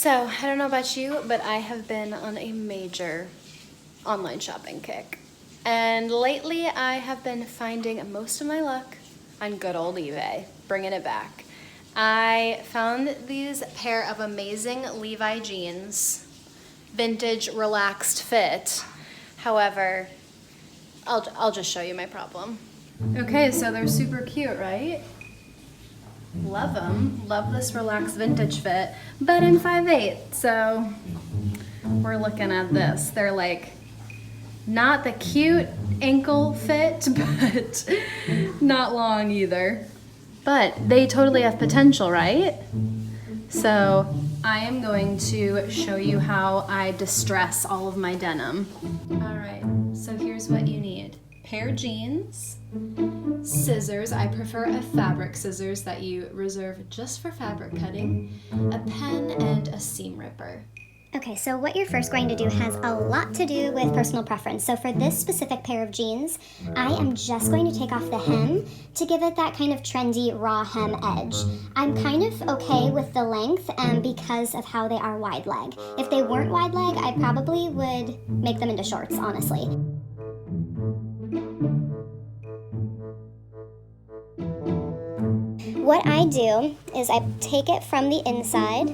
So, I don't know about you, but I have been on a major online shopping kick. And lately I have been finding most of my luck on good old eBay, bringing it back. I found these pair of amazing Levi jeans, vintage relaxed fit. However, I'll just show you my problem. Okay, so they're super cute, right? Love them. Love this relaxed vintage fit, but I'm 5'8", so we're looking at this. They're like not the cute ankle fit, but not long either. But they totally have potential, right? So I am going to show you how I distress all of my denim. All right, so here's what you need. Pair of jeans, scissors, I prefer a fabric scissors that you reserve just for fabric cutting, a pen, and a seam ripper. Okay, so what you're first going to do has a lot to do with personal preference. So for this specific pair of jeans, I am just going to take off the hem to give it that kind of trendy raw hem edge. I'm kind of okay with the length because of how they are wide leg. If they weren't wide leg, I probably would make them into shorts, honestly. What I do is I take it from the inside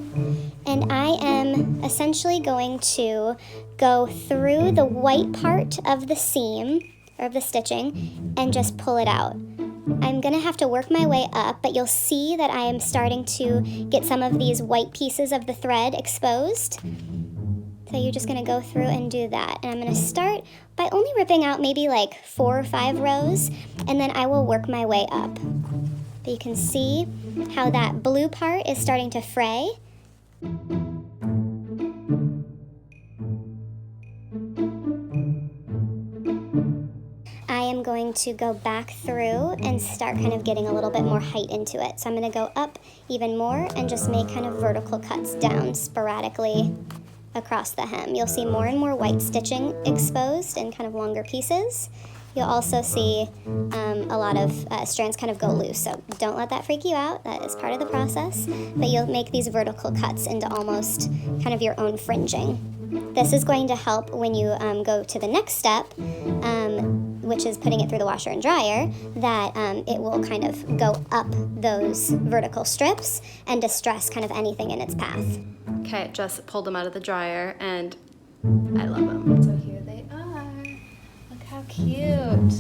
and I am essentially going to go through the white part of the seam or of the stitching and just pull it out. I'm gonna have to work my way up, but you'll see that I am starting to get some of these white pieces of the thread exposed. So you're just gonna go through and do that. And I'm gonna start by only ripping out maybe like 4 or 5 rows, and then I will work my way up. But you can see how that blue part is starting to fray. I am going to go back through and start kind of getting a little bit more height into it. So I'm going to go up even more and just make kind of vertical cuts down sporadically across the hem. You'll see more and more white stitching exposed in kind of longer pieces. You'll also see a lot of strands kind of go loose, so don't let that freak you out. That is part of the process, but you'll make these vertical cuts into almost kind of your own fringing. This is going to help when you go to the next step, which is putting it through the washer and dryer, that it will kind of go up those vertical strips and distress kind of anything in its path. Okay, just pulled them out of the dryer and I love them. So here they are. Look how cute.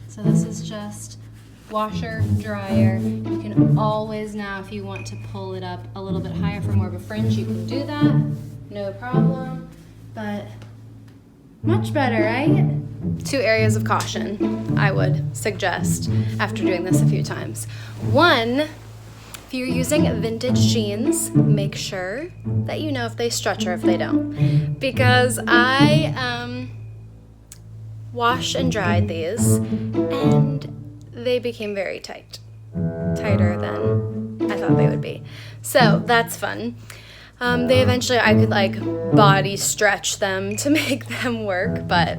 So this is just washer, dryer. You can always now, if you want to pull it up a little bit higher for more of a fringe, you can do that. No problem. But much better, right? 2 areas of caution I would suggest after doing this a few times. 1, if you're using vintage jeans, make sure that you know if they stretch or if they don't. Because I washed and dried these and they became very tight. Tighter than I thought they would be. So that's fun. They eventually, I could like body stretch them to make them work, but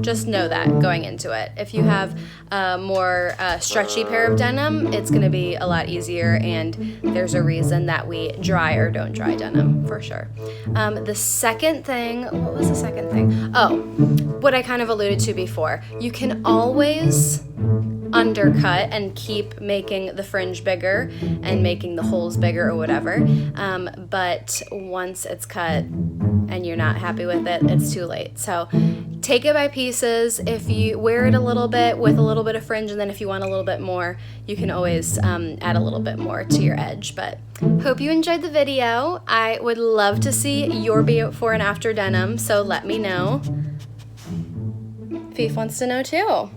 just know that going into it. If you have a more stretchy pair of denim, it's gonna be a lot easier, and there's a reason that we dry or don't dry denim, for sure. The second thing, what was the second thing? Oh, what I kind of alluded to before. You can always undercut and keep making the fringe bigger and making the holes bigger or whatever, but once it's cut and you're not happy with it, it's too late. So take it by pieces. If you wear it a little bit with a little bit of fringe, and then if you want a little bit more, you can always add a little bit more to your edge. But hope you enjoyed the video. I would love to see your before and after denim, so let me know. Fief wants to know too.